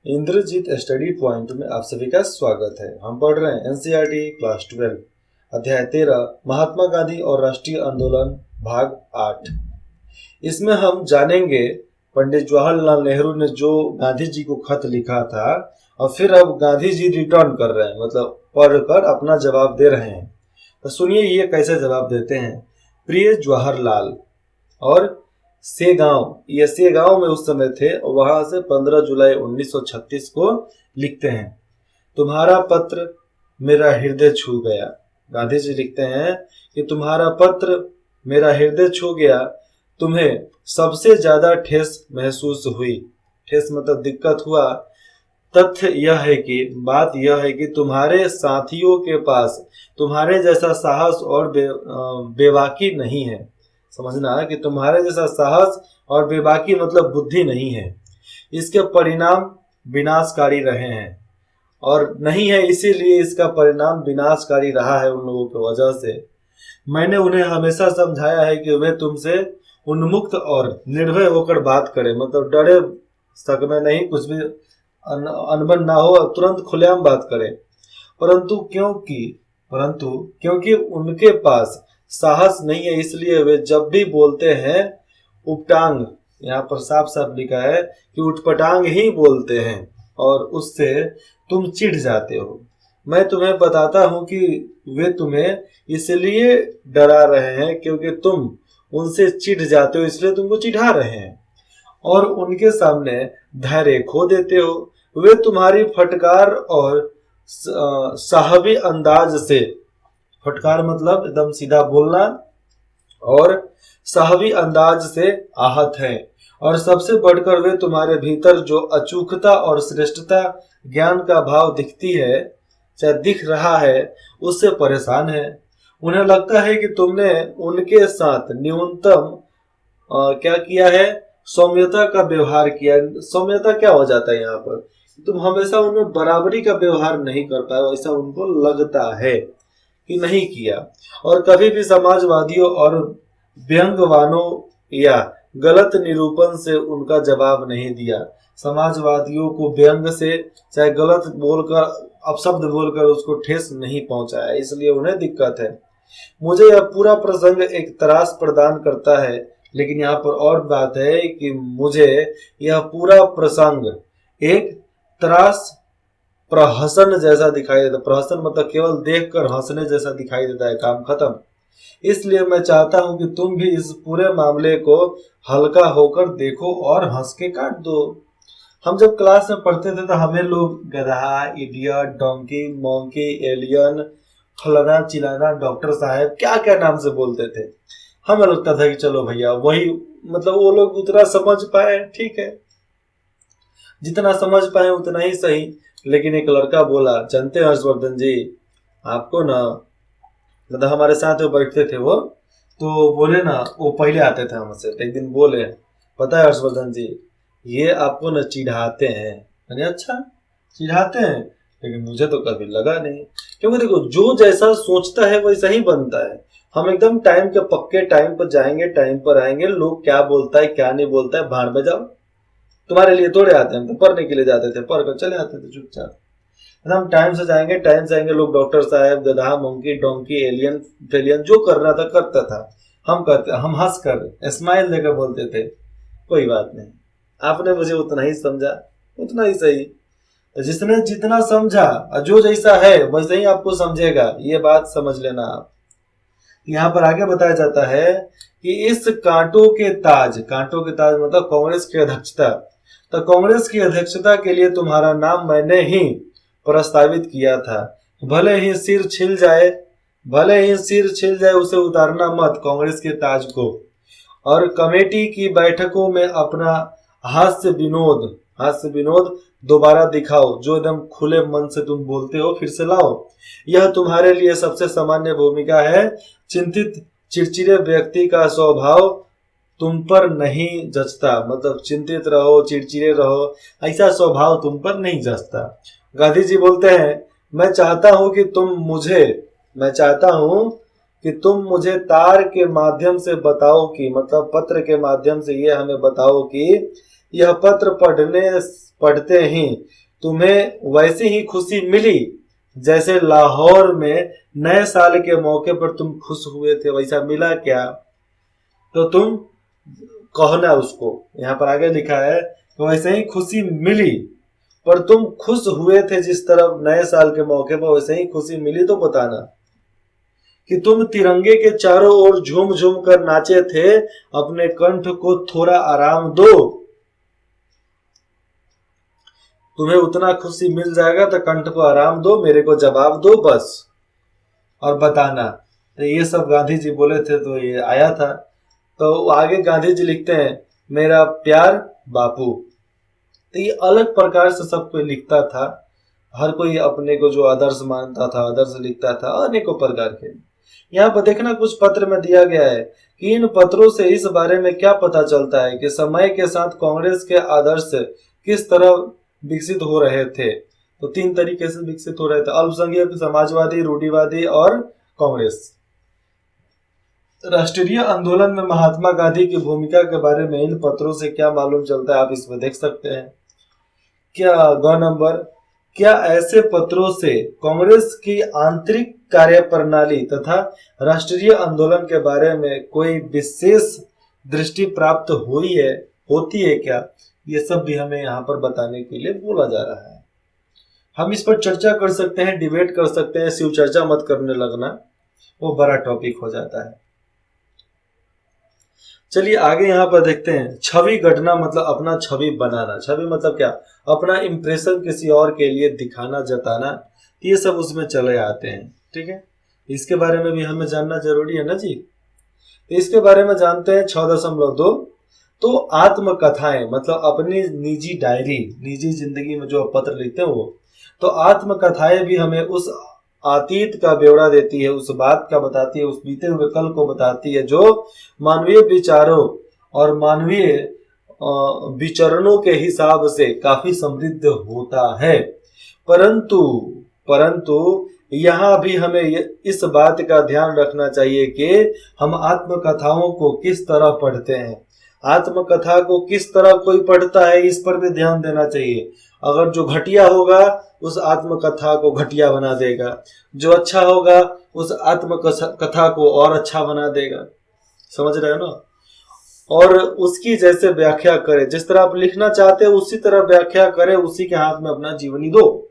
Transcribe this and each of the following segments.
Indrajit study point में आप सभी का स्वागत है। हम पढ़ रहे हैं एनसीईआरटी क्लास 12 अध्याय 13 महात्मा गांधी और राष्ट्रीय आंदोलन भाग 8। इसमें हम जानेंगे पंडित जवाहरलाल नेहरू ने जो गांधी जी को खत लिखा था और फिर अब गांधी जी रिटर्न कर रहे हैं, मतलब पढ़कर अपना जवाब दे रहे हैं। तो सुनिए ये कैसे जवाब देते हैं। प्रिय जवाहरलाल और सेगांव, ये सेगांव में उस समय थे और वहां से 15 जुलाई 1936 को लिखते हैं। तुम्हारा पत्र मेरा हृदय छू गया। गांधी जी लिखते हैं कि तुम्हारा पत्र मेरा हृदय छू गया। तुम्हें सबसे ज्यादा ठेस महसूस हुई। ठेस मतलब दिक्कत हुआ। तथ्य यह है कि बात यह है कि तुम्हारे साथियों के पास तुम्हारे जैसा साहस और बेबाकी नहीं है। समझना है कि तुम्हारे जैसा साहस और बेबाकी मतलब बुद्धि नहीं है। इसके परिणाम विनाशकारी रहे हैं और नहीं है, इसीलिए इसका परिणाम विनाशकारी रहा है उन लोगों की वजह से। मैंने उन्हें हमेशा समझाया है कि वे तुमसे उन्मुक्त और निर्भय होकर बात करें, मतलब डरे सक में नहीं, कुछ भी अनबन ना हो, तुरंत खुलेआम बात करें। परंतु क्योंकि उनके पास साहस नहीं है, इसलिए वे जब भी बोलते हैं उपटांग, यहाँ पर साफ साफ लिखा है कि उठपटांग ही बोलते हैं और उससे तुम चिढ़ जाते हो। मैं तुम्हें बताता हूं कि वे तुम्हें इसलिए डरा रहे हैं क्योंकि तुम उनसे चिढ़ जाते हो, इसलिए तुमको चिढ़ा रहे हैं और उनके सामने धैर्य खो देते हो। वे तुम्हारी फटकार और साहबी अंदाज से, फटकार मतलब एकदम सीधा बोलना, और साहबी अंदाज से आहत है और सबसे बढ़कर वे तुम्हारे भीतर जो अचूकता और श्रेष्ठता ज्ञान का भाव दिखती है, चाहे दिख रहा है, उससे परेशान है। उन्हें लगता है कि तुमने उनके साथ न्यूनतम क्या किया है, सौम्यता का व्यवहार किया। सौम्यता क्या हो जाता है यहाँ पर, तुम हमेशा उनमें बराबरी का व्यवहार नहीं कर पाए, ऐसा उनको लगता है कि नहीं किया। और कभी भी समाजवादियों और व्यंग्यवानों या गलत निरूपण से उनका जवाब नहीं दिया। समाजवादियों को व्यंग से चाहे गलत बोलकर, अपशब्द बोलकर उसको ठेस नहीं पहुंचाया, इसलिए उन्हें दिक्कत है। मुझे यह पूरा प्रसंग एक त्रास प्रदान करता है, लेकिन यहाँ पर और बात है कि मुझे यह पूरा प्रसंग एक त्रास प्रहसन जैसा दिखाई देता। प्रहसन मतलब केवल देखकर हंसने जैसा दिखाई देता है, काम खत्म। इसलिए मैं चाहता हूं कि तुम भी इस पूरे मामले को हल्का होकर देखो और हंस के काट दो। हम जब क्लास में पढ़ते थे तो हमें लोग गधा, इडियट, डोंकी, मोंकी, एलियन, फलाना चिलाना, डॉक्टर साहब, क्या क्या नाम से बोलते थे। हमें लगता था कि चलो भैया वही, मतलब वो लोग उतना समझ पाए, ठीक है, जितना समझ पाए उतना ही सही। लेकिन एक लड़का बोला, जानते हैं हर्षवर्धन जी, आपको ना, मतलब हमारे साथ वो बैठते थे, वो तो बोले ना, वो पहले आते थे हमसे, एक दिन बोले, पता है हर्षवर्धन जी, ये आपको ना चिढ़ाते हैं। मैंने अच्छा चिढ़ाते हैं, लेकिन मुझे तो कभी लगा नहीं, क्योंकि देखो जो जैसा सोचता है वैसा ही बनता है। हम एकदम टाइम के पक्के, टाइम पर जाएंगे, टाइम पर आएंगे, लोग क्या बोलता है क्या नहीं बोलता है भाड़ में जाओ, तुम्हारे लिए थोड़े आते हैं, तो पढ़ने के लिए जाते थे, पढ़ कर चले आते थे चुपचाप। हम टाइम से जाएंगे, टाइम से आएंगे, लोग डॉक्टर साहब, गधा, मंकी, डोंकी, एलियन फेलियन जो करना था करता था, हम करते, हम हंस कर स्माइल देकर बोलते थे कोई बात नहीं, आपने मुझे उतना ही समझा, उतना ही सही। तो जिसने जितना समझा, जो जैसा है वैसे ही आपको समझेगा, ये बात समझ लेना आप। यहाँ पर आगे बताया जाता है कि इस कांटों के ताज मतलब कांग्रेस की अध्यक्षता, तो कांग्रेस की अध्यक्षता के लिए तुम्हारा नाम मैंने ही प्रस्तावित किया था। भले ही सिर छिल जाए, उसे उतारना मत, कांग्रेस के ताज को। और कमेटी की बैठकों में अपना हास्य विनोद दोबारा दिखाओ, जो एकदम खुले मन से तुम बोलते हो फिर से लाओ। यह तुम्हारे लिए सबसे सामान्य भूमिका है। चिंतित चिड़चिड़े व्यक्ति का स्वभाव तुम पर नहीं जचता, मतलब चिंतित रहो, चिड़चिड़े रहो, ऐसा स्वभाव तुम पर नहीं जचता। गांधी जी बोलते हैं, मैं चाहता हूं कि तुम मुझे तार के माध्यम से बताओ कि, मतलब पत्र के माध्यम से ये हमें बताओ कि यह पत्र पढ़ते ही तुम्हें वैसी ही खुशी मिली जैसे लाहौर में नए साल के मौके पर तुम खुश हुए थे, वैसा मिला क्या? तो तुम कहो ना उसको। यहाँ पर आगे लिखा है तो वैसे ही खुशी मिली, पर तुम खुश हुए थे जिस तरह नए साल के मौके पर, वैसे ही खुशी मिली तो बताना। कि तुम तिरंगे के चारों ओर झूम झूम कर नाचे थे, अपने कंठ को थोड़ा आराम दो। तुम्हें उतना खुशी मिल जाएगा तो कंठ को आराम दो, मेरे को जवाब दो बस, और बताना। तो ये सब गांधी जी बोले थे तो ये आया था। तो आगे गांधी जी लिखते हैं, मेरा प्यार बापू। तो ये अलग प्रकार से सब कोई लिखता था, हर कोई अपने को जो आदर्श मानता था आदर्श लिखता था, अनेकों प्रकार के। यहाँ पर देखना कुछ पत्र में दिया गया है कि इन पत्रों से इस बारे में क्या पता चलता है कि समय के साथ कांग्रेस के आदर्श किस तरह विकसित हो रहे थे। तो 3 तरीके से विकसित हो रहे थे, अल्पसंख्यक, समाजवादी, रूढ़िवादी और कांग्रेस। राष्ट्रीय आंदोलन में महात्मा गांधी की भूमिका के बारे में इन पत्रों से क्या मालूम चलता है, आप इसमें देख सकते हैं। क्या ग नंबर, क्या ऐसे पत्रों से कांग्रेस की आंतरिक कार्यप्रणाली तथा राष्ट्रीय आंदोलन के बारे में कोई विशेष दृष्टि प्राप्त होती है क्या? ये सब भी हमें यहाँ पर बताने के लिए बोला जा रहा है। हम इस पर चर्चा कर सकते हैं, डिबेट कर सकते हैं, शिव चर्चा मत करने लगना, वो बड़ा टॉपिक हो जाता है। चलिए आगे यहाँ पर देखते हैं, छवि गढ़ना मतलब अपना छवि बनाना। छवि मतलब क्या? अपना इंप्रेशन किसी और के लिए दिखाना, जताना, ये सब उसमें चले आते हैं। ठीक है, इसके बारे में भी हमें जानना जरूरी है ना जी। तो इसके बारे में जानते हैं 6.2। तो आत्मकथाएं मतलब अपनी निजी डायरी, निजी जिंदगी में जो पत्र लिखते हैं वो। तो आत्मकथाएं भी हमें उस अतीत का ब्यौरा देती है, उस बात का बताती है, उस बीते हुए कल को बताती है जो मानवीय विचारों और मानवीय विचरणों के हिसाब से काफी समृद्ध होता है। परंतु यहाँ भी हमें इस बात का ध्यान रखना चाहिए कि हम आत्मकथाओं को किस तरह पढ़ते हैं। आत्मकथा को किस तरह कोई पढ़ता है इस पर भी ध्यान देना चाहिए। अगर जो घटिया होगा उस आत्मकथा को घटिया बना देगा, जो अच्छा होगा उस आत्मकथा को और अच्छा बना देगा। समझ रहे हो ना? और उसकी जैसे व्याख्या करे, जिस तरह आप लिखना चाहते हो उसी तरह व्याख्या करे, उसी के हाथ में अपना जीवनी दो।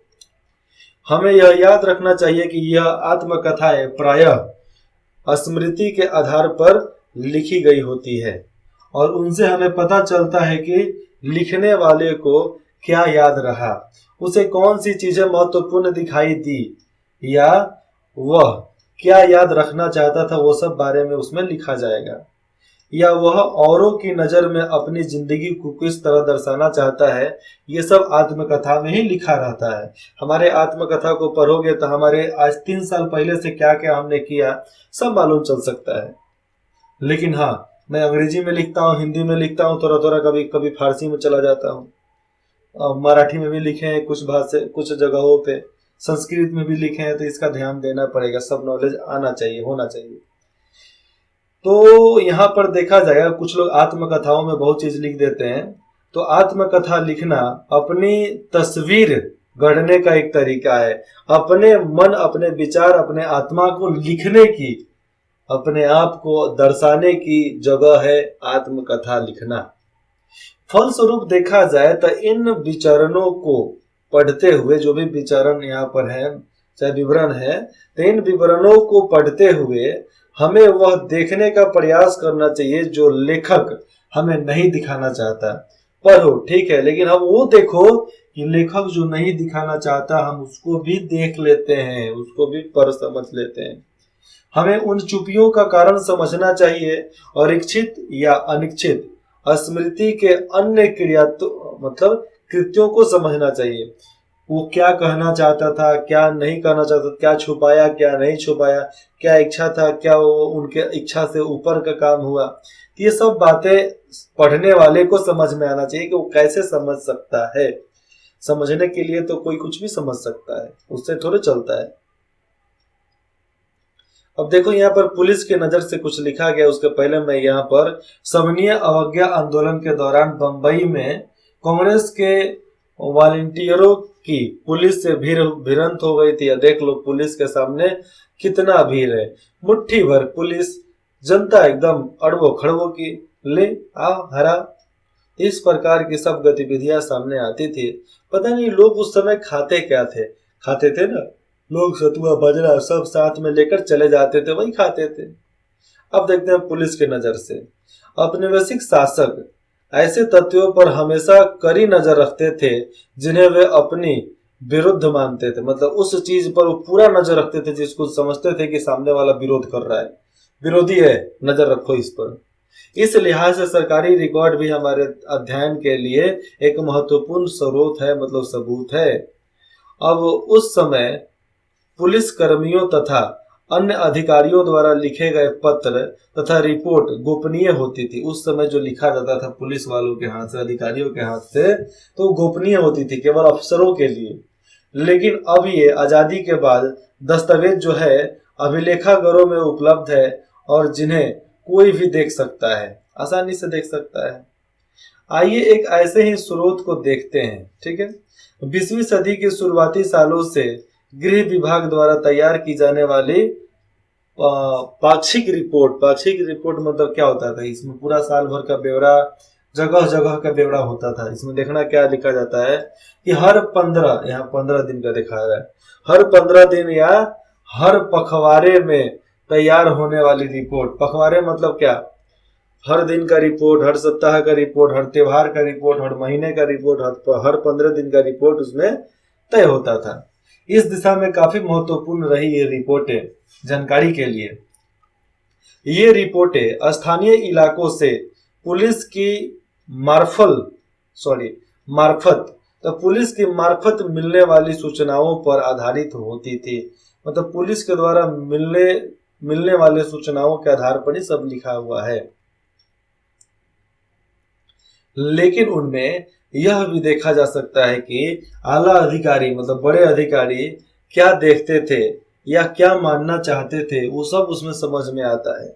हमें यह याद रखना चाहिए कि यह आत्मकथाएं प्रायः स्मृति के आधार पर लिखी गई होती है और उनसे हमें पता चलता है कि लिखने वाले को क्या याद रहा, उसे कौन सी चीजें महत्वपूर्ण दिखाई दी, या वह क्या याद रखना चाहता था, वो सब बारे में उसमें लिखा जाएगा। या वह औरों की नजर में अपनी जिंदगी को किस तरह दर्शाना चाहता है, ये सब आत्मकथा में ही लिखा रहता है। हमारे आत्मकथा को पढ़ोगे तो हमारे आज 3 साल पहले से क्या क्या हमने किया सब मालूम चल सकता है। लेकिन हाँ, मैं अंग्रेजी में लिखता हूँ, हिंदी में लिखता हूँ, थोड़ा थोड़ा कभी कभी फारसी में चला जाता हूँ, मराठी में भी लिखे हैं कुछ भाषा, कुछ जगहों पे संस्कृत में भी लिखे हैं, तो इसका ध्यान देना पड़ेगा, सब नॉलेज आना चाहिए, होना चाहिए। तो यहाँ पर देखा जाएगा कुछ लोग आत्मकथाओं में बहुत चीज लिख देते हैं। तो आत्मकथा लिखना अपनी तस्वीर गढ़ने का एक तरीका है, अपने मन, अपने विचार, अपने आत्मा को लिखने की, अपने आप को दर्शाने की जगह है आत्मकथा लिखना। फलस्वरूप देखा जाए तो इन विचरणों को पढ़ते हुए, जो भी विचरण यहाँ पर है चाहे विवरण है, तो इन विवरणों को पढ़ते हुए हमें वह देखने का प्रयास करना चाहिए जो लेखक हमें नहीं दिखाना चाहता। पढ़ो ठीक है, लेकिन हम वो देखो कि लेखक जो नहीं दिखाना चाहता हम उसको भी देख लेते हैं, उसको भी पढ़ समझ लेते हैं। हमें उन चुपियों का कारण समझना चाहिए और इच्छित या अनिच्छित स्मृति के अन्य मतलब कृत्यों को समझना चाहिए। वो क्या कहना चाहता था, क्या नहीं कहना चाहता, क्या छुपाया, क्या नहीं छुपाया, क्या इच्छा था, क्या वो उनके इच्छा से ऊपर का काम हुआ। ये सब बातें पढ़ने वाले को समझ में आना चाहिए कि वो कैसे समझ सकता है। समझने के लिए तो कोई कुछ भी समझ सकता है, उससे थोड़े चलता है। अब देखो यहाँ पर पुलिस के नजर से कुछ लिखा गया, उसके पहले मैं यहाँ पर सविनय अवज्ञा आंदोलन के दौरान बंबई में कांग्रेस के वॉलंटियरों की पुलिस से भिड़ंत हो गई थी। या देख लो पुलिस के सामने कितना भीड़ है, मुट्ठी भर पुलिस, जनता एकदम अड़बो खड़बो की, ले आओ हरा। इस प्रकार की सब गतिविधियां सामने आती थी। पता नहीं लोग उस समय खाते क्या थे, खाते थे ना लोग सतुआ बाजरा सब साथ में लेकर चले जाते थे, वही खाते थे। अब देखते हैं पुलिस के नजर से। औपनिवेशिक शासक ऐसे तत्वों पर हमेशा कड़ी नजर रखते थे जिन्हें वे अपनी विरुद्ध मानते थे। मतलब उस चीज पर वो पूरा नजर रखते थे जिसको समझते थे कि सामने वाला विरोध कर रहा है, विरोधी है, नजर रखो इस पर। इस लिहाज से सरकारी रिकॉर्ड भी हमारे अध्ययन के लिए एक महत्वपूर्ण स्रोत है, मतलब सबूत है। अब उस समय पुलिस कर्मियों तथा अन्य अधिकारियों द्वारा लिखे गए पत्र तथा रिपोर्ट गोपनीय होती थी। उस समय जो लिखा जाता था पुलिस वालों के हाथ से, अधिकारियों के हाथ से, तो गोपनीय होती थी केवल अफसरों के लिए। लेकिन अब ये आजादी के बाद दस्तावेज जो है अभिलेखागारों में उपलब्ध है और जिन्हें कोई भी देख सकता है, आसानी से देख सकता है। आइए एक ऐसे ही स्रोत को देखते हैं, ठीक है। 20वीं सदी के शुरुआती सालों से गृह विभाग द्वारा तैयार की जाने वाली पाक्षिक रिपोर्ट मतलब क्या होता था, इसमें पूरा साल भर का ब्यौरा, जगह जगह का ब्यौरा होता था। इसमें देखना क्या लिखा जाता है कि हर 15, यहाँ 15 दिन का दिखा रहा है, हर 15 दिन या हर पखवाड़े में तैयार होने वाली रिपोर्ट। पखवाड़े मतलब क्या, हर दिन का रिपोर्ट, हर सप्ताह का रिपोर्ट, हर त्योहार का रिपोर्ट, हर महीने का रिपोर्ट, हर 15 दिन का रिपोर्ट उसमें तय होता था। इस दिशा में काफी महत्वपूर्ण रही ये रिपोर्टें जानकारी के लिए। ये रिपोर्टें स्थानीय इलाकों से पुलिस की मार्फत मिलने वाली सूचनाओं पर आधारित होती थी। मतलब पुलिस के द्वारा मिलने वाले सूचनाओं के आधार पर ही सब लिखा हुआ है। लेकिन उनमें यह भी देखा जा सकता है कि आला अधिकारी मतलब बड़े अधिकारी क्या देखते थे या क्या मानना चाहते थे, वो सब उसमें समझ में आता है।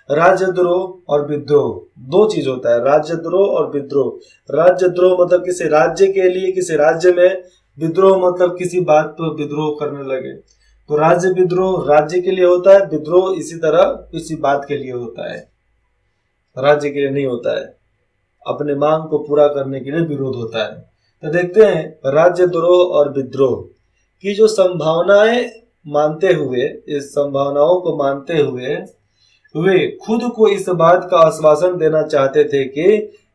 राज्यद्रोह और विद्रोह, दो चीज होता है, राज्यद्रोह और विद्रोह। राज्यद्रोह मतलब किसी राज्य के लिए किसी राज्य में, विद्रोह मतलब किसी बात पर विद्रोह करने लगे। तो राज्य विद्रोह राज्य के लिए होता है, विद्रोह इसी तरह किसी बात के लिए होता है, राज्य के लिए नहीं होता है, अपने मांग को पूरा करने के लिए विरोध होता है। तो देखते हैं राज्यद्रोह और विद्रोह की जो संभावनाएं मानते हुए, इस संभावनाओं को मानते हुए वे खुद को इस बात का आश्वासन देना चाहते थे कि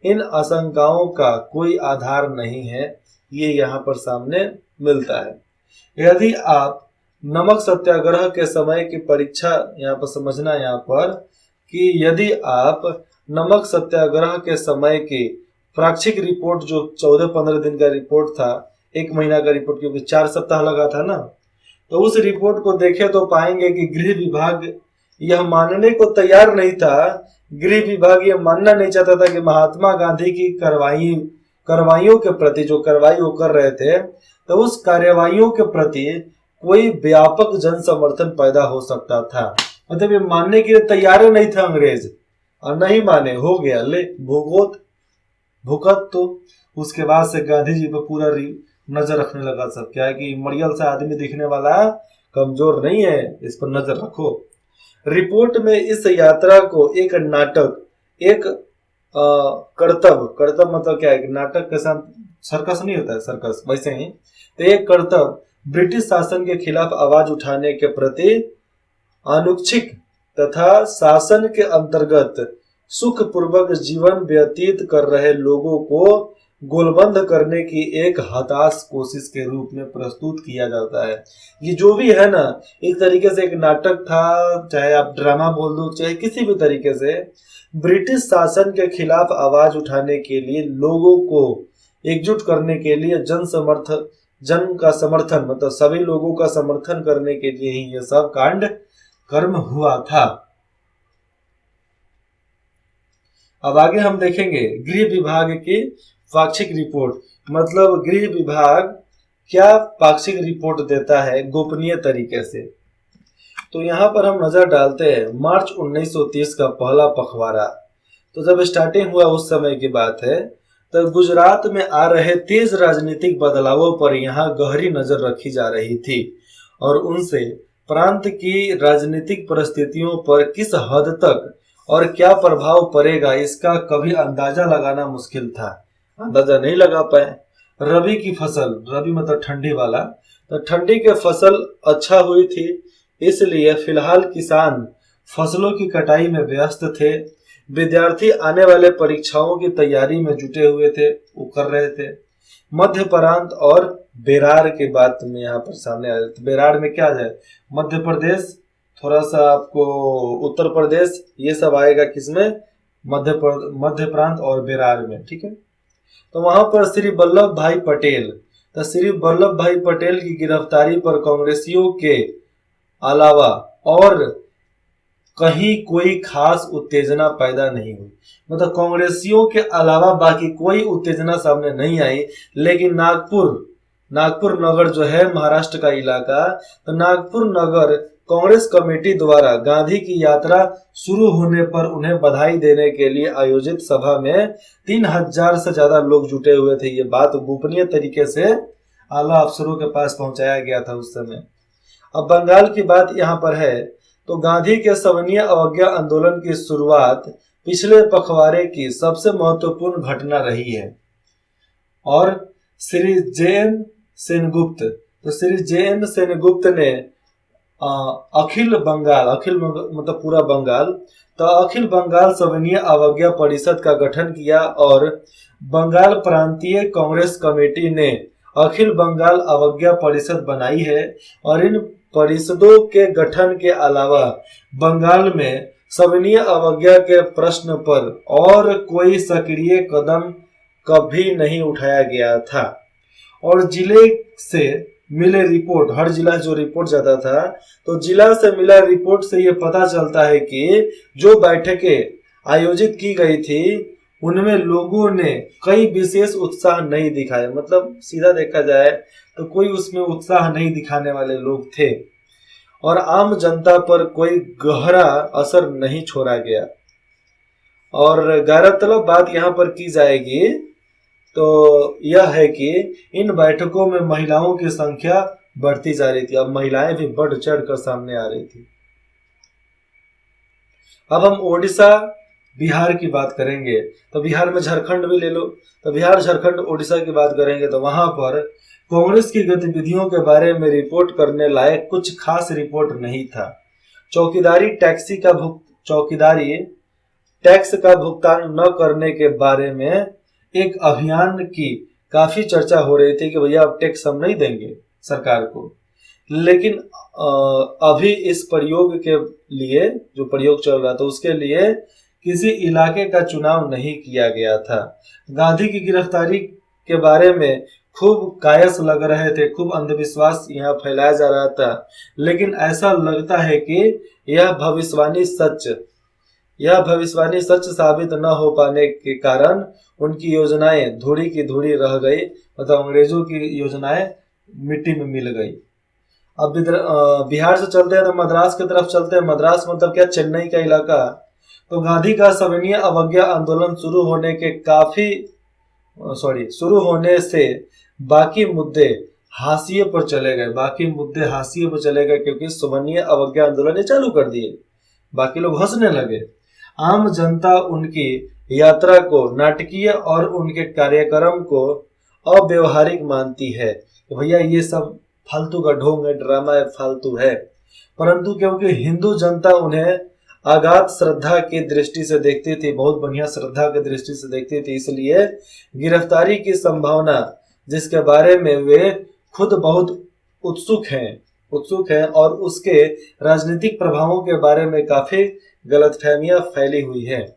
इन आशंकाओं का कोई आधार नहीं है। ये यहाँ पर सामने मिलता है। यदि आप नमक सत्याग्रह के समय की परीक्षा यहाँ पर समझना, यहाँ पर कि यदि आप नमक सत्याग्रह के समय की प्राक्षिक रिपोर्ट जो 14-15 दिन का रिपोर्ट था, 1 महीना का रिपोर्ट क्योंकि 4 सप्ताह लगा था ना, तो उस रिपोर्ट को देखें तो पाएंगे कि गृह विभाग यह मानने को तैयार नहीं था, गृह विभाग यह मानना नहीं चाहता था कि महात्मा गांधी की कार्रवाइयों के प्रति, जो कार्रवाई वो कर रहे थे, तो उस कार्रवाइयों के प्रति कोई व्यापक जन समर्थन पैदा हो सकता था। मतलब ये मानने के लिए तैयार नहीं था अंग्रेज, और नहीं माने, हो गया ले भुगत। तो उसके बाद से गांधी जी पर पूरा नजर रखने लगा सब। क्या है कि मरियल सा आदमी दिखने वाला कमजोर नहीं है, इस पर नजर रखो। रिपोर्ट में इस यात्रा को एक नाटक, एक करतब मतलब क्या है, नाटक के साथ सर्कस नहीं होता है, सर्कस वैसे ही, तो एक करतब ब्रिटिश शासन के खिलाफ आवाज उठाने के प्रति अनुच्छिक तथा शासन के अंतर्गत सुखपूर्वक जीवन व्यतीत कर रहे लोगों को गोलबंद करने की एक हताश कोशिश के रूप में प्रस्तुत किया जाता है। ये जो भी है ना, एक तरीके से एक नाटक था, चाहे आप ड्रामा बोल दो, चाहे किसी भी तरीके से, ब्रिटिश शासन के खिलाफ आवाज उठाने के लिए, लोगों को एकजुट करने के लिए, जन का समर्थन मतलब सभी लोगों का समर्थन करने के लिए ही यह सब कांड कर्म हुआ था। अब आगे हम देखेंगे गृह विभाग की पाक्षिक रिपोर्ट। मतलब गृह विभाग क्या पाक्षिक रिपोर्ट देता है गोपनीय तरीके से। तो यहाँ पर हम नजर डालते हैं मार्च 1930 का पहला पखवाड़ा। तो जब स्टार्टिंग हुआ उस समय की बात है, तो गुजरात में आ रहे तेज राजनीतिक बदलावों पर यहाँ गहरी नजर रखी जा रही थी और उनसे प्रांत की राजनीतिक परिस्थितियों पर किस हद तक और क्या प्रभाव पड़ेगा इसका कभी अंदाजा लगाना मुश्किल था। अंदाजा नहीं लगा पाए। रबी की फसल, रबी मतलब ठंडी वाला, तो ठंडी के फसल अच्छा हुई थी, इसलिए फिलहाल किसान फसलों की कटाई में व्यस्त थे। विद्यार्थी आने वाले परीक्षाओं की तैयारी में जुटे हुए थे, वो कर रहे थे। मध्य प्रांत और बेरार की बात में यहाँ पर सामने आ जाए। बेरार में क्या है, मध्य प्रदेश, थोड़ा सा आपको उत्तर प्रदेश, ये सब आएगा किसमें, मध्य प्रांत और बेरार में, ठीक है। तो वहां पर श्री वल्लभ भाई पटेल, तो श्री वल्लभ भाई पटेल की गिरफ्तारी पर कांग्रेसियों के अलावा और कहीं कोई खास उत्तेजना पैदा नहीं हुई। मतलब कांग्रेसियों के अलावा बाकी कोई उत्तेजना सामने नहीं आई, लेकिन नागपुर नगर जो है महाराष्ट्र का इलाका, तो नागपुर नगर कांग्रेस कमेटी द्वारा गांधी की यात्रा शुरू होने पर उन्हें बधाई देने के लिए आयोजित सभा में 3000 से ज्यादा लोग जुटे हुए थे। ये बात गोपनीय तरीके से आला अफसरों के पास पहुंचाया गया था उस समय। अब बंगाल की बात यहाँ पर है, तो गांधी के सविनय अवज्ञा आंदोलन की शुरुआत पिछले पखवाड़े की सबसे महत्वपूर्ण घटना रही है। और श्री जे.एन. सेनगुप्त, तो श्री जे.एन. सेनगुप्त ने अखिल मतलब पूरा बंगाल, तो अखिल बंगाल सविनय अवज्ञा परिषद का गठन किया और बंगाल प्रांतीय कांग्रेस कमेटी ने अखिल बंगाल अवज्ञा परिषद बनाई है। और इन परिषदों के गठन के अलावा बंगाल में सविनय अवज्ञा के प्रश्न पर और कोई सक्रिय कदम कभी नहीं उठाया गया था। और जिले से मिले रिपोर्ट, हर जिला जो रिपोर्ट जाता था, तो जिला से मिला रिपोर्ट से ये पता चलता है कि जो बैठकें आयोजित की गई थी उनमें लोगों ने कई विशेष उत्साह नहीं दिखाया। मतलब सीधा देखा जाए तो कोई उसमें उत्साह नहीं दिखाने वाले लोग थे और आम जनता पर कोई गहरा असर नहीं छोड़ा गया। और गौरतलब बात यहाँ पर की जाएगी तो यह है कि इन बैठकों में महिलाओं की संख्या बढ़ती जा रही थी। अब महिलाएं भी बढ़ चढ़ कर सामने आ रही थी। अब हम ओडिशा बिहार की बात करेंगे, तो बिहार में झारखंड भी ले लो, तो बिहार झारखंड ओडिशा की बात करेंगे तो वहां पर कांग्रेस की गतिविधियों के बारे में रिपोर्ट करने लायक कुछ खास रिपोर्ट नहीं था। चौकीदारी टैक्स का भुगतान न करने के बारे में एक अभियान की काफी चर्चा हो रही थी कि भैया अब टैक्स हम नहीं देंगे सरकार को। लेकिन अभी इस प्रयोग के लिए, जो प्रयोग चल रहा था उसके लिए किसी इलाके का चुनाव नहीं किया गया था। गांधी की गिरफ्तारी के बारे में खूब कायस लग रहे थे, खूब अंधविश्वास यहाँ फैलाया जा रहा था, लेकिन ऐसा लगता है कि यह भविष्यवाणी सच साबित न हो पाने के कारण उनकी योजनाएं धूड़ी की धूड़ी रह गई। मतलब अंग्रेजों की योजनाएं मिट्टी में मिल गई। अब बिहार से चलते हैं तो मद्रास की तरफ चलते हैं। मद्रास मतलब क्या, चेन्नई का इलाका। तो गांधी का सविनय अवज्ञा आंदोलन शुरू होने से बाकी मुद्दे हाशिए पर चले गए, क्योंकि सविनय अवज्ञा आंदोलन चालू कर दिए, बाकी लोग हंसने लगे। आम जनता उनकी यात्रा को नाटकीय और उनके कार्यक्रम को अव्यवहारिक मानती है। तो भैया ये सब फालतू का ढोंग है, ड्रामा है, फालतू है। परंतु क्योंकि हिंदू जनता उन्हें अगाध श्रद्धा की दृष्टि से देखती थी, बहुत बढ़िया श्रद्धा की दृष्टि से देखती थी, इसलिए गिरफ्तारी की संभावना जिसके बारे में वे खुद बहुत उत्सुक हैं और उसके राजनीतिक प्रभावों के बारे में काफी गलतफहमियां फैली हुई है।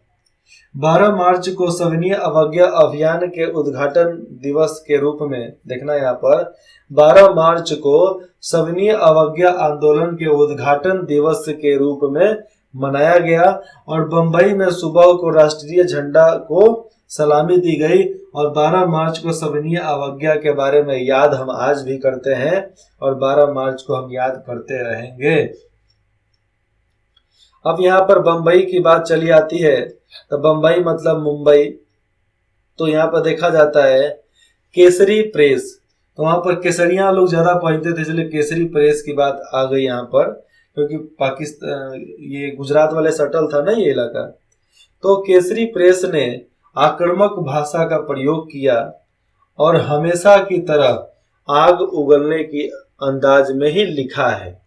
12 मार्च को सविनय अवज्ञा अभियान के उद्घाटन दिवस के रूप में देखना, यहाँ पर 12 मार्च को सविनय अवज्ञा आंदोलन के उद्घाटन दिवस के रूप में मनाया गया और बंबई में सुबह को राष्ट्रीय झंडा को सलामी दी गई। और 12 मार्च को सविनय अवज्ञा के बारे में याद हम आज भी करते हैं और 12 मार्च को हम याद करते रहेंगे। अब यहाँ पर बंबई की बात चली आती है, तो बंबई मतलब मुंबई, तो यहाँ पर देखा जाता है केसरी प्रेस, तो वहां पर केसरियां लोग ज्यादा पहनते थे, इसलिए केसरी प्रेस की बात आ गई यहाँ पर, क्योंकि पाकिस्तान ये गुजरात वाले सटल था ना ये इलाका। तो केसरी प्रेस ने आक्रामक भाषा का प्रयोग किया और हमेशा की तरह आग उगलने की अंदाज में ही लिखा है।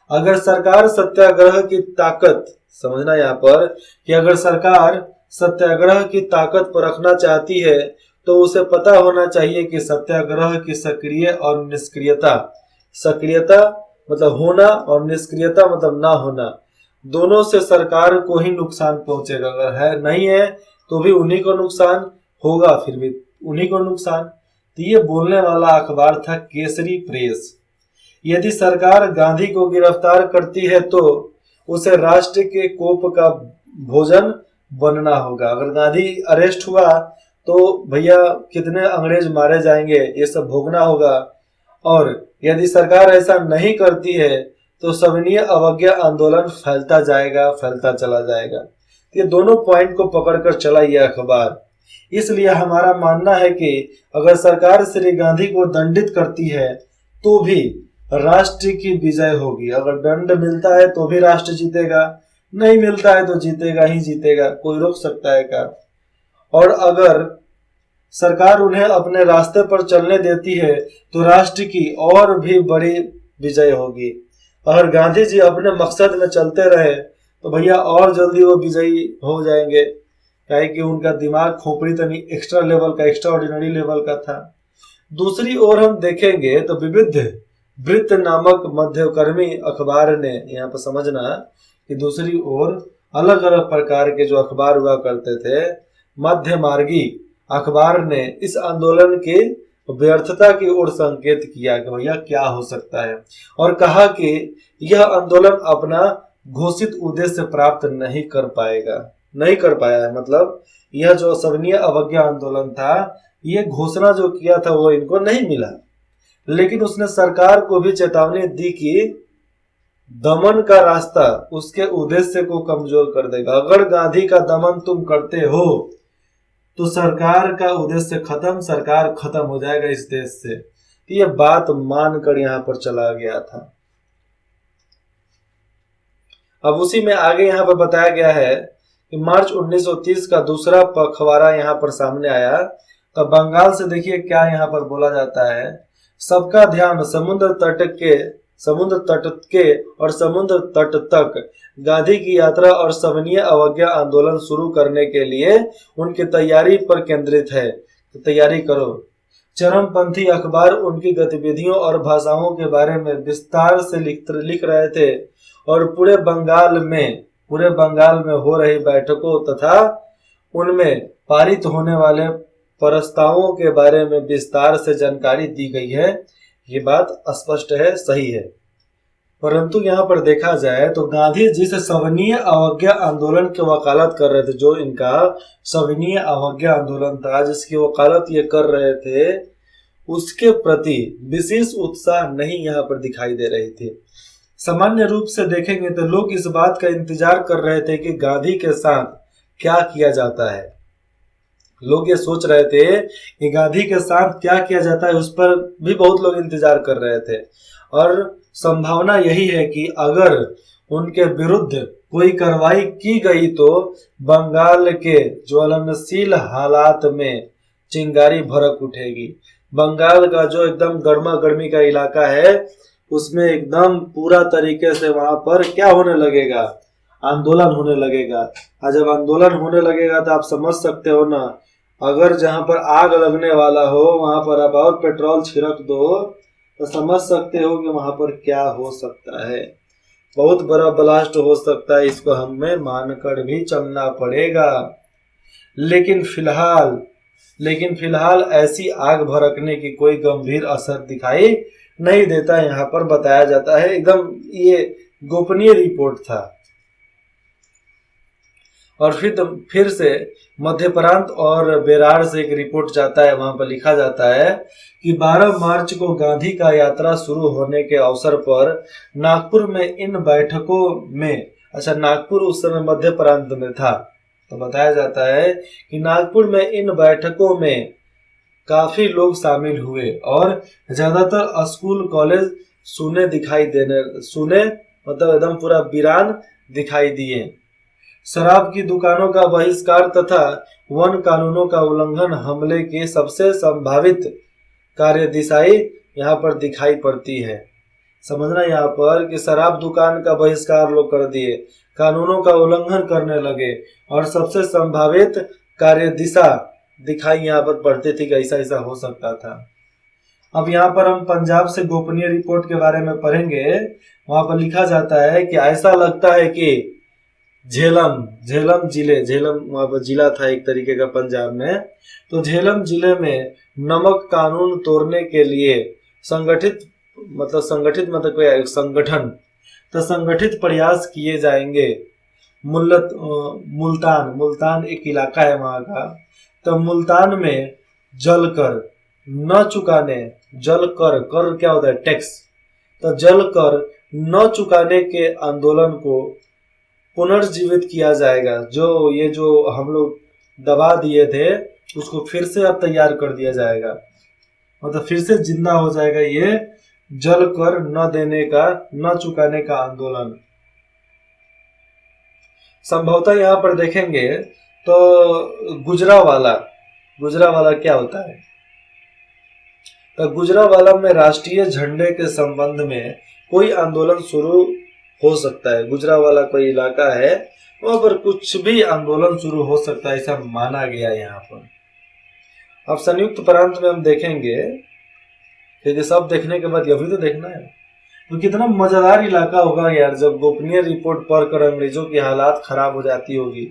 अगर सरकार सत्याग्रह की ताकत, समझना यहाँ पर कि अगर सरकार सत्याग्रह की ताकत परखना चाहती है तो उसे पता होना चाहिए कि सत्याग्रह की सक्रिय और निष्क्रियता, सक्रियता मतलब होना और निष्क्रियता मतलब ना होना, दोनों से सरकार को ही नुकसान पहुंचेगा। अगर है नहीं है तो भी उन्हीं को नुकसान होगा, फिर भी उन्हीं को नुकसान। तो ये बोलने वाला अखबार था केसरी प्रेस। यदि सरकार गांधी को गिरफ्तार करती है तो उसे राष्ट्र के कोप का भोजन बनना होगा। अगर गांधी अरेस्ट हुआ तो भैया कितने अंग्रेज मारे जाएंगे, ये सब भोगना होगा। और यदि सरकार ऐसा नहीं करती है तो सविनय अवज्ञा आंदोलन फैलता जाएगा, फैलता चला जाएगा। ये दोनों पॉइंट को पकड़कर चला यह अखबार। इसलिए हमारा मानना है कि अगर सरकार श्री गांधी को दंडित करती है तो भी राष्ट्र की विजय होगी। अगर दंड मिलता है तो भी राष्ट्र जीतेगा, नहीं मिलता है तो जीतेगा ही जीतेगा, कोई रोक सकता है क्या? और अगर सरकार उन्हें अपने रास्ते पर चलने देती है तो राष्ट्र की और भी बड़ी विजय होगी। अगर गांधी जी अपने मकसद में चलते रहे तो भैया और जल्दी वो विजयी हो जाएंगे, क्या कि उनका दिमाग खोपड़ी तनी एक्स्ट्रा लेवल का, एक्स्ट्रा ऑर्डिनरी लेवल का था। दूसरी ओर हम देखेंगे तो विविध वृत्त नामक मध्यकर्मी अखबार ने, यहाँ पर समझना कि दूसरी ओर अलग अलग प्रकार के जो अखबार हुआ करते थे, मध्य मार्गी अखबार ने इस आंदोलन के व्यर्थता की ओर संकेत किया कि भैया क्या हो सकता है, और कहा कि यह आंदोलन अपना घोषित उद्देश्य प्राप्त नहीं कर पाएगा, नहीं कर पाया है। मतलब यह जो सविनय अवज्ञा आंदोलन था, ये घोषणा जो किया था वो इनको नहीं मिला। लेकिन उसने सरकार को भी चेतावनी दी कि दमन का रास्ता उसके उद्देश्य को कमजोर कर देगा। अगर गांधी का दमन तुम करते हो तो सरकार का उद्देश्य खत्म, सरकार खत्म हो जाएगा इस देश से। तो ये बात मानकर यहां पर चला गया था। अब उसी में आगे यहां पर बताया गया है कि मार्च 1930 का दूसरा पखवाड़ा यहां पर सामने आया। तो बंगाल से देखिए क्या यहां पर बोला जाता है। सबका ध्यान समुद्र तट के और समुद्र तट तक गांधी की यात्रा और सविनय अवज्ञा आंदोलन शुरू करने के लिए उनकी तैयारी पर केंद्रित है। तो तैयारी करो। चरमपंथी अखबार उनकी गतिविधियों और भाषाओं के बारे में विस्तार से लिख रहे थे और पूरे बंगाल में हो रही बैठकों तथा उनमें पारित होने वाले प्रस्तावों के बारे में विस्तार से जानकारी दी गई है। ये बात स्पष्ट है, सही है। परंतु यहाँ पर देखा जाए तो गांधी जी से सविनय अवज्ञा आंदोलन की वकालत कर रहे थे, जो इनका सविनय अवज्ञा आंदोलन था जिसकी वकालत ये कर रहे थे, उसके प्रति विशेष उत्साह नहीं यहाँ पर दिखाई दे रही थी। सामान्य रूप से देखेंगे तो लोग इस बात का इंतजार कर रहे थे कि गांधी के साथ क्या किया जाता है। लोग ये सोच रहे थे कि गांधी के साथ क्या किया जाता है, उस पर भी बहुत लोग इंतजार कर रहे थे। और संभावना यही है कि अगर उनके विरुद्ध कोई कार्रवाई की गई तो बंगाल के ज्वलनशील हालात में चिंगारी भड़क उठेगी। बंगाल का जो एकदम गर्मा गर्मी का इलाका है उसमें एकदम पूरा तरीके से वहां पर क्या होने लगेगा, आंदोलन होने लगेगा। और जब आंदोलन होने लगेगा तो आप समझ सकते हो ना, अगर जहां पर आग लगने वाला हो वहां पर आप और पेट्रोल छिड़क दो तो समझ सकते हो कि वहां पर क्या हो सकता है। बहुत बड़ा ब्लास्ट हो सकता है, इसको हमें मानकर भी चलना पड़ेगा। लेकिन फिलहाल ऐसी आग भड़कने की कोई गंभीर असर दिखाई नहीं देता, यहाँ पर बताया जाता है। एकदम ये गोपनीय रिपोर्ट था। और फिर से मध्य प्रांत और बेरार से एक रिपोर्ट जाता है, वहां पर लिखा जाता है कि 12 मार्च को गांधी का यात्रा शुरू होने के अवसर पर नागपुर में इन बैठकों में, अच्छा नागपुर उस समय मध्य प्रांत में था, तो बताया जाता है कि नागपुर में इन बैठकों में काफी लोग शामिल हुए और ज्यादातर स्कूल कॉलेज सुने मतलब एकदम पूरा वीरान दिखाई दिए। शराब की दुकानों का बहिष्कार तथा वन कानूनों का उल्लंघन हमले की सबसे संभावित कार्यदिशाई यहाँ पर दिखाई पड़ती है। समझना यहाँ पर कि शराब दुकान का बहिष्कार लोग कर दिए, कानूनों का उल्लंघन करने लगे और सबसे संभावित कार्यदिशा दिखाई यहाँ पर पड़ती थी कि ऐसा ऐसा हो सकता था। अब यहाँ पर हम पंजाब से गोपनीय रिपोर्ट के बारे में पढ़ेंगे। वहां पर लिखा जाता है कि ऐसा लगता है कि झेलम वहां पर जिला था एक तरीके का पंजाब में, तो झेलम जिले में नमक कानून तोड़ने के लिए संगठित मतलब कोई संगठन तो संगठित प्रयास किए जाएंगे। मुल्तान एक इलाका है वहां का, तो मुल्तान में जल कर न चुकाने, जल कर क्या होता है, टैक्स, तो जल कर न चुकाने के आंदोलन को पुनर्जीवित किया जाएगा। जो हम लोग दबा दिए थे उसको फिर से अब तैयार कर दिया जाएगा, मतलब फिर से जिंदा हो जाएगा ये जल कर न चुकाने का आंदोलन। संभवतः यहाँ पर देखेंगे तो गुजरावाला क्या होता है, तो गुजरावाला में राष्ट्रीय झंडे के संबंध में कोई आंदोलन शुरू हो सकता है। गुजरावाला कोई इलाका है, वहां पर कुछ भी आंदोलन शुरू हो सकता है, ऐसा माना गया यहाँ पर। अब संयुक्त प्रांत में हम देखेंगे, क्योंकि सब देखने के बाद यह भी तो देखना है, तो कितना मजेदार इलाका होगा यार जब गोपनीय रिपोर्ट पढ़कर अंग्रेजों की हालात खराब हो जाती होगी,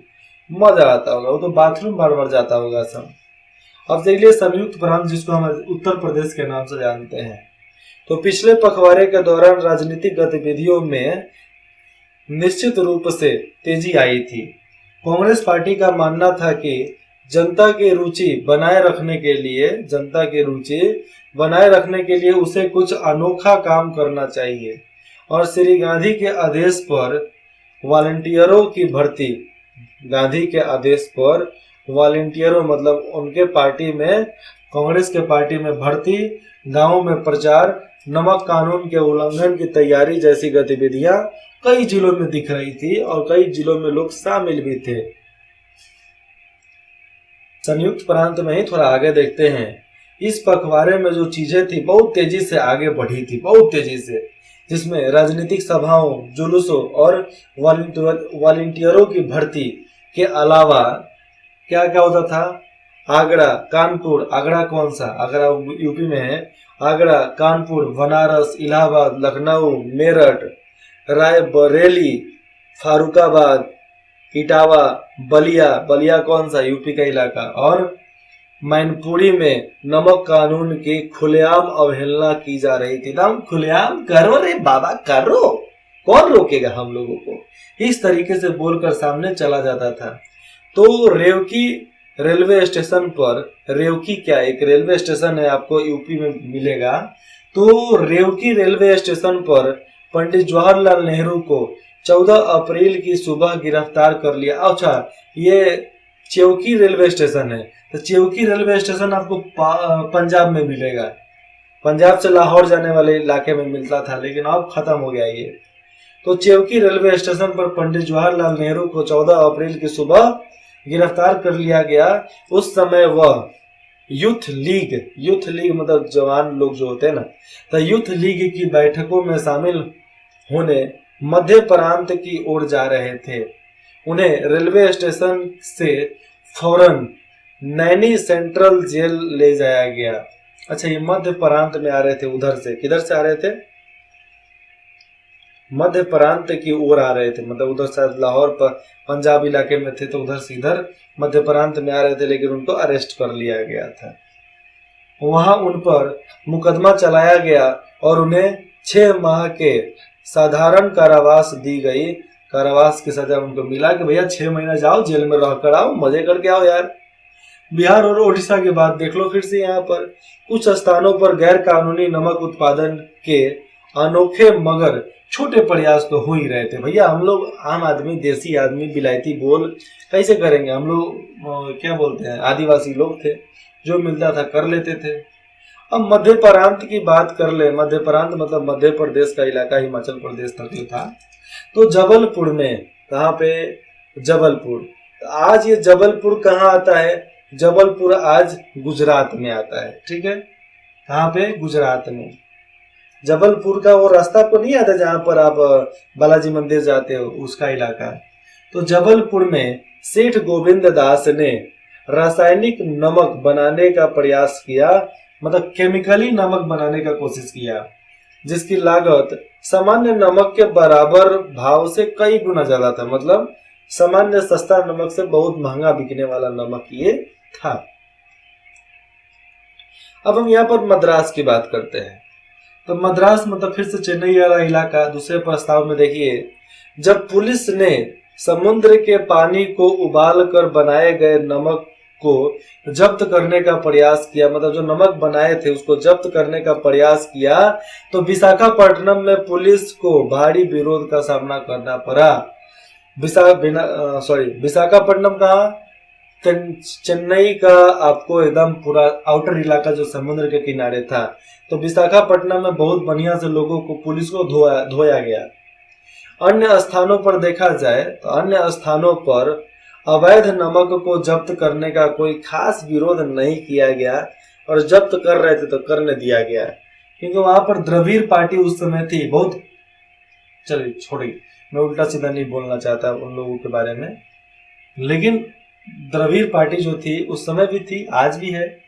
मजा आता होगा, वो तो बाथरूम बार बार जाता होगा सब। अब देख लिए संयुक्त प्रांत जिसको हम उत्तर प्रदेश के नाम से जानते हैं, तो पिछले पखवाड़े के दौरान राजनीतिक गतिविधियों में निश्चित रूप से तेजी आई थी। कांग्रेस पार्टी का मानना था कि जनता की रुचि बनाए रखने के लिए उसे कुछ अनोखा काम करना चाहिए और श्री गांधी के आदेश पर वॉलंटियरों की भर्ती, मतलब उनके पार्टी में, कांग्रेस के पार्टी में भर्ती, गांवों में प्रचार, नमक कानून के उल्लंघन की तैयारी जैसी गतिविधियां कई जिलों में दिख रही थी और कई जिलों में लोग शामिल भी थे। संयुक्त प्रांत में ही थोड़ा आगे देखते हैं। इस पखवाड़े में जो चीजें थी बहुत तेजी से आगे बढ़ी थी, बहुत तेजी से, जिसमें राजनीतिक सभाओं, जुलूसों और वॉलंटियरों की भर्ती के अलावा क्या क्या होता था, आगरा, कानपुर, आगरा कौन सा, आगरा यूपी में है, आगरा, कानपुर, बनारस, इलाहाबाद, लखनऊ, मेरठ, रायबरेली, फारुखाबाद, इटावा, बलिया कौन सा, यूपी का इलाका, और मैनपुरी में नमक कानून की खुलेआम अवहेलना की जा रही थी। नाम खुलेआम करो रे बाबा, करो, कौन रोकेगा हम लोगों को, इस तरीके से बोलकर सामने चला जाता था। तो रेवकी रेलवे स्टेशन पर, रेवकी क्या एक रेलवे स्टेशन है, आपको यूपी में मिलेगा, तो रेवकी रेलवे स्टेशन पर पंडित जवाहरलाल नेहरू को 14 अप्रैल की सुबह गिरफ्तार कर लिया। अच्छा, ये चेवकी रेलवे स्टेशन है, तो चेवकी रेलवे स्टेशन आपको पंजाब में मिलेगा, पंजाब से लाहौर जाने वाले इलाके में मिलता था, लेकिन अब खत्म हो गया ये। तो चेवकी रेलवे स्टेशन पर पंडित जवाहरलाल नेहरू को 14 अप्रैल की सुबह गिरफ्तार कर लिया गया। उस समय वह यूथ लीग मतलब जवान लोग जो होते हैं ना, तो यूथ लीग की बैठकों में शामिल होने मध्य प्रांत की ओर जा रहे थे। उन्हें रेलवे स्टेशन से फौरन नैनी सेंट्रल जेल ले जाया गया। अच्छा, ये मध्य प्रांत में आ रहे थे, उधर से किधर से आ रहे थे, मध्य प्रांत की ओर आ रहे थे, मतलब उधर शायद लाहौर पर पंजाब इलाके में थे, तो उधर से इधर मध्य प्रांत में आ रहे थे, लेकिन उनको अरेस्ट कर लिया गया था। वहां उन पर मुकदमा चलाया गया और उन्हें 6 माह के साधारण कारावास दी गई। कारावास की सजा उनको मिला कि भैया 6 महीना जाओ जेल में रह कर आओ, मजे करके आओ यार। बिहार और उड़ीसा के बाद देख लो फिर से यहाँ पर कुछ स्थानों पर गैर कानूनी नमक उत्पादन के अनोखे मगर छोटे प्रयास तो हो ही रहे थे भैया। हम लोग आम आदमी, देसी आदमी, विलायती बोल कैसे करेंगे? हम लोग क्या बोलते हैं, आदिवासी लोग थे, जो मिलता था कर लेते थे। अब मध्य प्रांत की बात कर ले, मध्य प्रांत मतलब मध्य प्रदेश का इलाका, हिमाचल प्रदेश तक जो था, तो जबलपुर में, कहाँ पे? जबलपुर। तो आज ये जबलपुर कहाँ आता है? जबलपुर आज गुजरात में आता है, ठीक है। कहाँ पे? गुजरात में। जबलपुर का वो रास्ता आपको नहीं आता जहां पर आप बालाजी मंदिर जाते हो, उसका इलाका है। तो जबलपुर में सेठ गोविंद दास ने रासायनिक नमक बनाने का प्रयास किया, मतलब केमिकली नमक बनाने का कोशिश किया, जिसकी लागत सामान्य नमक के बराबर भाव से कई गुना ज्यादा था। मतलब सामान्य सस्ता नमक से बहुत महंगा बिकने वाला नमक ये था। अब हम यहाँ पर मद्रास की बात करते हैं। तो मद्रास मतलब फिर से चेन्नई वाला इलाका। दूसरे प्रस्ताव में देखिए, जब पुलिस ने समुद्र के पानी को उबाल कर बनाए गए नमक को जब्त करने का प्रयास किया, मतलब जो नमक बनाए थे उसको जब्त करने का प्रयास किया, तो विशाखापट्टनम में पुलिस को भारी विरोध का सामना करना पड़ा। विशाखापट्टनम कहाँ? चेन्नई का आपको एकदम पूरा आउटर इलाका जो समुद्र के किनारे था। तो विशाखापट्टनम में बहुत बढ़िया से लोगों को, पुलिस को धोया गया। अन्य स्थानों पर देखा जाए तो अन्य स्थानों पर अवैध नमक को जब्त करने का कोई खास विरोध नहीं किया गया, और जब्त कर रहे थे तो करने दिया गया, क्योंकि वहां पर द्रविड़ पार्टी उस समय थी बहुत। चलिए छोड़िए, मैं उल्टा सीधा नहीं बोलना चाहता उन लोगों के बारे में, लेकिन द्रविड़ पार्टी जो थी उस समय भी थी, आज भी है,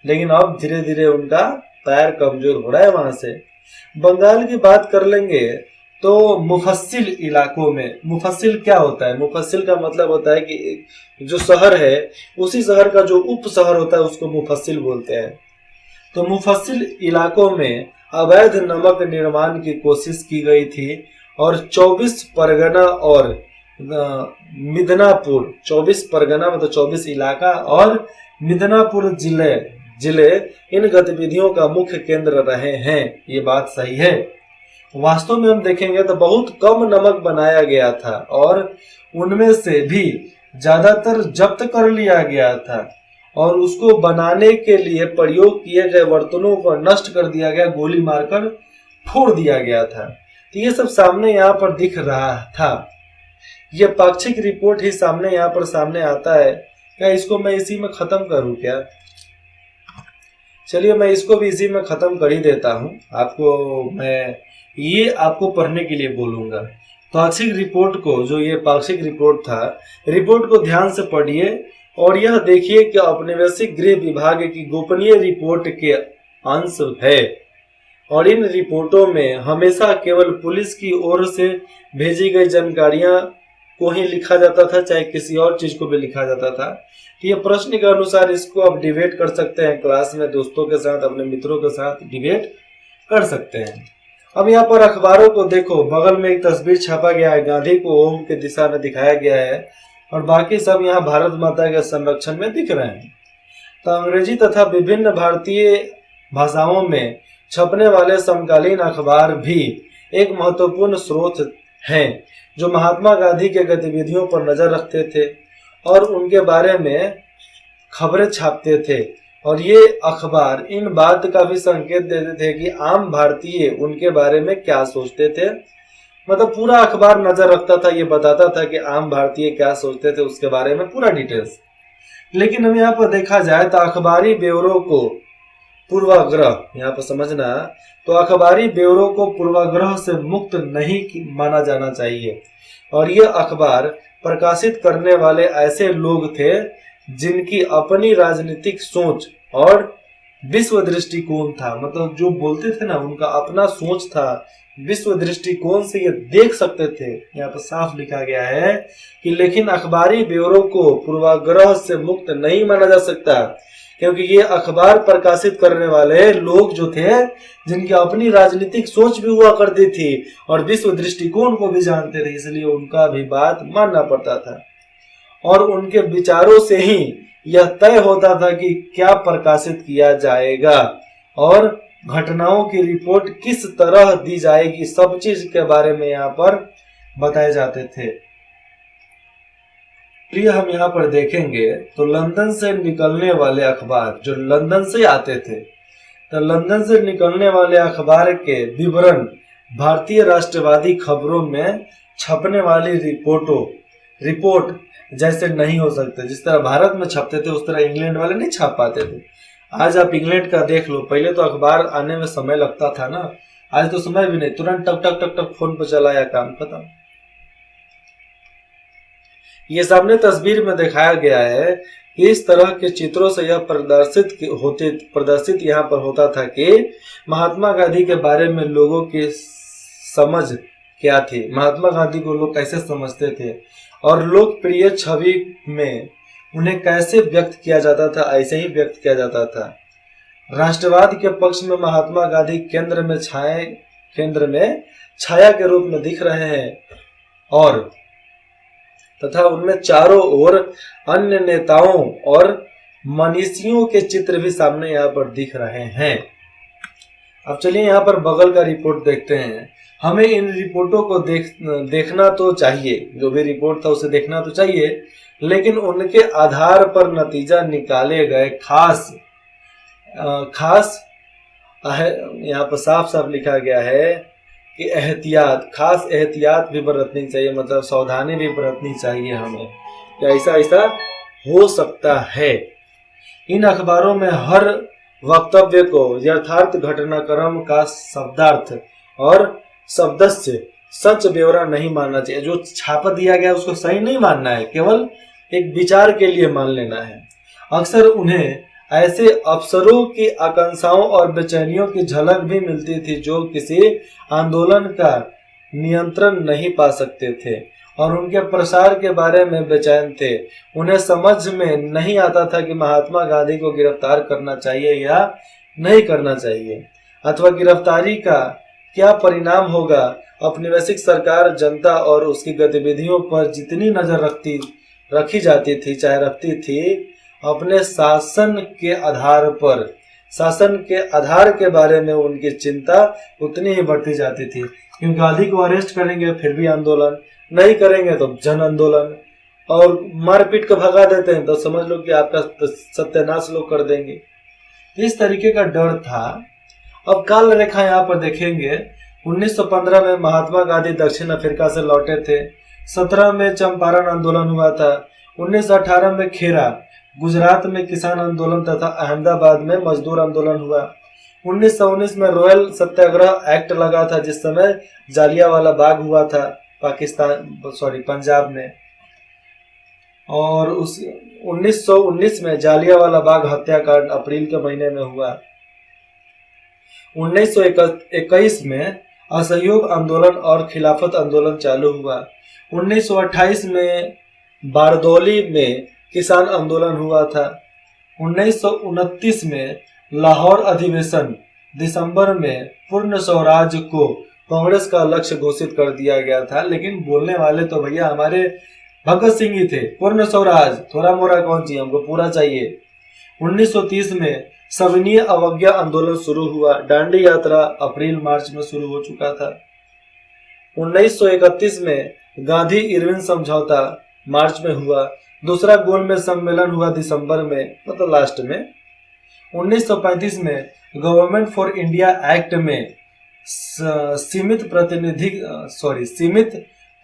लेकिन अब धीरे धीरे उनका पैर कमजोर हो रहा है वहां से। बंगाल की बात कर लेंगे तो मुफस्सिल इलाकों में, मुफस्सिल क्या होता है? मुफस्सिल का मतलब होता है कि जो शहर है उसी शहर का जो उप शहर होता है उसको मुफस्सिल बोलते हैं। तो मुफस्सिल इलाकों में अवैध नमक निर्माण की कोशिश की गई थी, और 24 परगना और मिदनापुर, 24 परगना मतलब 24 इलाका और मिदनापुर जिले इन गतिविधियों का मुख्य केंद्र रहे हैं। ये बात सही है। वास्तव में हम देखेंगे तो बहुत कम नमक बनाया गया था, और उनमें से भी ज्यादातर जब्त कर लिया गया था, और उसको बनाने के लिए प्रयोग किए गए बर्तनों को नष्ट कर दिया गया, गोली मारकर फोड़ दिया गया था। तो ये सब सामने यहाँ पर दिख रहा था। ये पाक्षिक रिपोर्ट ही सामने यहाँ पर सामने आता है। क्या इसको मैं इसी में खत्म करूं क्या? चलिए मैं इसको भी इसी में खत्म कर ही देता हूं। मैं ये आपको पढ़ने के लिए बोलूंगा। पाक्षिक रिपोर्ट को, जो ये पाक्षिक रिपोर्ट था, रिपोर्ट को ध्यान से पढ़िए और यह देखिए कि औपनिवेशिक गृह विभाग की गोपनीय रिपोर्ट के अंश है, और इन रिपोर्टों में हमेशा केवल पुलिस की ओर से भेजी गई जानकारियां को ही लिखा जाता था, चाहे किसी और चीज को भी लिखा जाता था। ये प्रश्न के अनुसार इसको आप डिबेट कर सकते हैं, क्लास में दोस्तों के साथ, अपने मित्रों के साथ डिबेट कर सकते हैं। अब यहाँ पर अखबारों को देखो, बगल में एक तस्वीर छापा गया है, गांधी को ओम के दिशा में दिखाया गया है, और बाकी सब यहाँ भारत माता के संरक्षण में दिख रहे हैं। तो अंग्रेजी तथा विभिन्न भारतीय भाषाओं में छपने वाले समकालीन अखबार भी एक महत्वपूर्ण स्रोत हैं, जो महात्मा गांधी के गतिविधियों पर नजर रखते थे और उनके बारे में खबरें छापते थे। और ये अखबार इन बात का भी संकेत देते थे कि आम भारतीय उनके बारे में क्या सोचते थे। मतलब पूरा अखबार नजर रखता था, ये बताता था कि आम भारतीय क्या सोचते थे उसके बारे में पूरा डिटेल्स। लेकिन हम यहाँ पर देखा जाए तो अखबारी ब्यौरों को पूर्वाग्रह, यहाँ पर समझना, तो अखबारी ब्यौरों को पूर्वाग्रह से मुक्त नहीं माना जाना चाहिए। और ये अखबार प्रकाशित करने वाले ऐसे लोग थे जिनकी अपनी राजनीतिक सोच और विश्व दृष्टिकोण था। मतलब जो बोलते थे ना, उनका अपना सोच था, विश्व दृष्टिकोण से ये देख सकते थे। यहाँ पर साफ लिखा गया है कि लेकिन अखबारी ब्यौरों को पूर्वाग्रह से मुक्त नहीं माना जा सकता, क्योंकि ये अखबार प्रकाशित करने वाले लोग जो थे जिनकी अपनी राजनीतिक सोच भी हुआ करती थी और विश्व दृष्टिकोण को भी जानते थे, इसलिए उनका भी बात मानना पड़ता था। और उनके विचारों से ही यह तय होता था कि क्या प्रकाशित किया जाएगा और घटनाओं की रिपोर्ट किस तरह दी जाएगी, सब चीज के बारे में यहाँ पर बताए जाते थे। प्रिय हम यहाँ पर देखेंगे तो लंदन से निकलने वाले अखबार जो लंदन से आते थे, तो लंदन से निकलने वाले अखबार के विवरण भारतीय राष्ट्रवादी खबरों में छपने वाली रिपोर्ट जैसे नहीं हो सकते। जिस तरह भारत में छपते थे उस तरह इंग्लैंड वाले नहीं छाप पाते थे। आज आप इंग्लैंड का देख लो, पहले तो अखबार आने में समय लगता था ना, आज तो समय भी नहीं, तुरंत टक टक टक टक फोन पर चलाया, काम खत्म। ये सामने तस्वीर में दिखाया गया है कि इस तरह के चित्रों से यह प्रदर्शित यहाँ पर होता था कि महात्मा गांधी के बारे में लोगों की समझ क्या थी, महात्मा गांधी को लोग कैसे समझते थे और लोकप्रिय छवि में उन्हें कैसे व्यक्त किया जाता था, ऐसे ही व्यक्त किया जाता था। राष्ट्रवाद के पक्ष में महात्मा गांधी केंद्र में छाया के रूप में दिख रहे हैं और तथा उनमें चारों ओर अन्य नेताओं और मनीषियों के चित्र भी सामने यहाँ पर दिख रहे हैं। अब चलिए यहाँ पर बगल का रिपोर्ट देखते हैं। हमें इन रिपोर्टों को देखना तो चाहिए, जो भी रिपोर्ट था उसे देखना तो चाहिए, लेकिन उनके आधार पर नतीजा निकाले गए खास यहाँ पर साफ साफ लिखा गया है कि खास एहतियात भी बरतनी चाहिए, मतलब सावधानी भी बरतनी चाहिए हमें कि ऐसा हो सकता है। इन अखबारों में हर वक्तव्य को यथार्थ घटनाक्रम का शब्दार्थ और शब्दस्य सच ब्यौरा नहीं मानना चाहिए। जो छापा दिया गया उसको सही नहीं मानना है, केवल एक विचार के लिए मान लेना है। अक्सर उन्हें ऐसे अफसरों की आकांक्षाओं और बेचैनियों की झलक भी मिलती थी जो किसी आंदोलन का नियंत्रण नहीं पा सकते थे और उनके प्रसार के बारे में बेचैन थे। उन्हें समझ में नहीं आता था कि महात्मा गांधी को गिरफ्तार करना चाहिए या नहीं करना चाहिए, अथवा गिरफ्तारी का क्या परिणाम होगा। औपनिवेशिक सरकार जनता और उसकी गतिविधियों पर जितनी नजर रखी जाती थी, चाहे रखती थी, अपने शासन के आधार के बारे में उनकी चिंता उतनी ही बढ़ती जाती थी। क्योंकि गांधी को अरेस्ट करेंगे फिर भी आंदोलन, नहीं करेंगे तो जन आंदोलन, और मारपीट को भगा देते हैं तो समझ लो कि आपका सत्यानाश लोग कर देंगे। इस तरीके का डर था। अब काल रेखा यहाँ पर देखेंगे। 1915 में महात्मा गांधी दक्षिण अफ्रीका से लौटे थे। 17 में चंपारण आंदोलन हुआ था। 1918 में खेरा, गुजरात में किसान आंदोलन तथा अहमदाबाद में मजदूर आंदोलन हुआ। 1919 में रॉयल सत्याग्रह एक्ट लगा था, जिस समय जालियांवाला बाग हुआ था पंजाब में। और उस 1919 में जालियांवाला बाग हत्याकांड अप्रैल के महीने में हुआ। 1921 में असहयोग आंदोलन और खिलाफत आंदोलन चालू हुआ। 1928 में बारदौली में किसान आंदोलन हुआ था। 1929 में लाहौर अधिवेशन, दिसंबर में पूर्ण स्वराज को कांग्रेस का लक्ष्य घोषित कर दिया गया था। लेकिन बोलने वाले तो भैया हमारे भगत सिंह ही थे। पूर्ण स्वराज थोड़ा मोरा कौन चाहिए, हमको पूरा चाहिए। 1930 में सविनय अवज्ञा आंदोलन शुरू हुआ। दांडी यात्रा अप्रैल मार्च में शुरू हो चुका था। 1931 में गांधी इरविन समझौता मार्च में हुआ। दूसरा गोलमेज सम्मेलन हुआ दिसंबर में, मतलब लास्ट में। 1935 में गवर्नमेंट फॉर इंडिया एक्ट में सीमित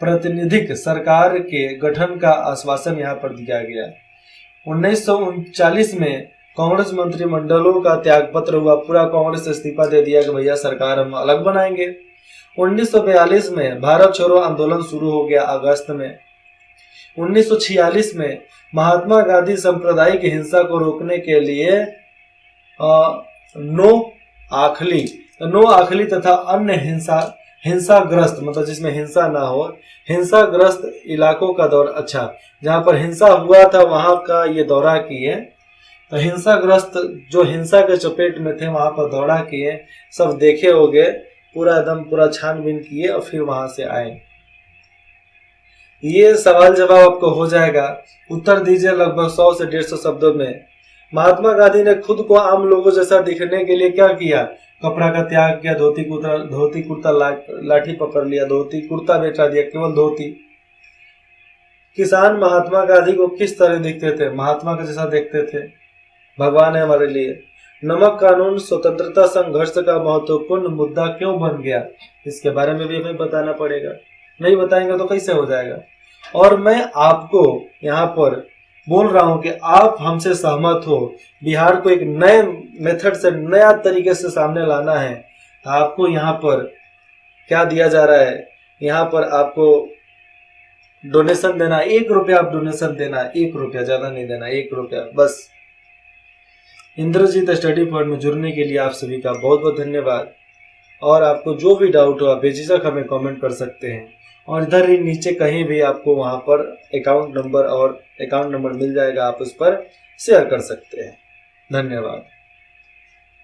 प्रतिनिधिक सरकार के गठन का आश्वासन यहाँ पर दिया गया। 1939 में कांग्रेस मंत्रिमंडलों का त्यागपत्र हुआ। पूरा कांग्रेस इस्तीफा दे दिया कि भैया सरकार हम अलग बनाएंगे। 1942 में भारत छोड़ो आंदोलन शुरू हो गया अगस्त में। 1946 में महात्मा गांधी सांप्रदायिक हिंसा को रोकने के लिए नो आखली तथा अन्य हिंसाग्रस्त, मतलब जिसमें हिंसा ना हो, हिंसाग्रस्त इलाकों का दौरा, जहां पर हिंसा हुआ था वहां का ये दौरा किए। तो हिंसाग्रस्त जो हिंसा के चपेट में थे वहां पर दौरा किए, सब देखे होंगे, पूरा छानबीन किए और फिर वहां से आए। ये सवाल जवाब आपको हो जाएगा। उत्तर दीजिए लगभग 100 से 150 शब्दों में। महात्मा गांधी ने खुद को आम लोगों जैसा दिखने के लिए क्या किया? कपड़ा का त्याग किया, धोती कुर्ता लाठी पकड़ लिया, धोती कुर्ता बेचा दिया, केवल धोती। किसान महात्मा गांधी को किस तरह देखते थे? महात्मा का जैसा देखते थे, भगवान है हमारे लिए। नमक कानून स्वतंत्रता संघर्ष का महत्वपूर्ण मुद्दा क्यों बन गया? इसके बारे में भी हमें बताना पड़ेगा, नहीं बताएंगे तो कैसे हो जाएगा। और मैं आपको यहाँ पर बोल रहा हूँ कि आप हमसे सहमत हो, बिहार को एक नए मेथड से, नया तरीके से सामने लाना है। तो आपको यहाँ पर क्या दिया जा रहा है? यहाँ पर आपको डोनेशन देना, 1 रुपया आप डोनेशन देना, 1 रुपया, ज्यादा नहीं देना, 1 रुपया बस। इंद्रजीत स्टडी पॉइंट में जुड़ने के लिए आप सभी का बहुत बहुत धन्यवाद। और आपको जो भी डाउट हो आप बेझिझक हमें कमेंट कर सकते हैं, और इधर ही नीचे कहीं भी आपको वहां पर अकाउंट नंबर मिल जाएगा, आप उस पर शेयर कर सकते हैं। धन्यवाद।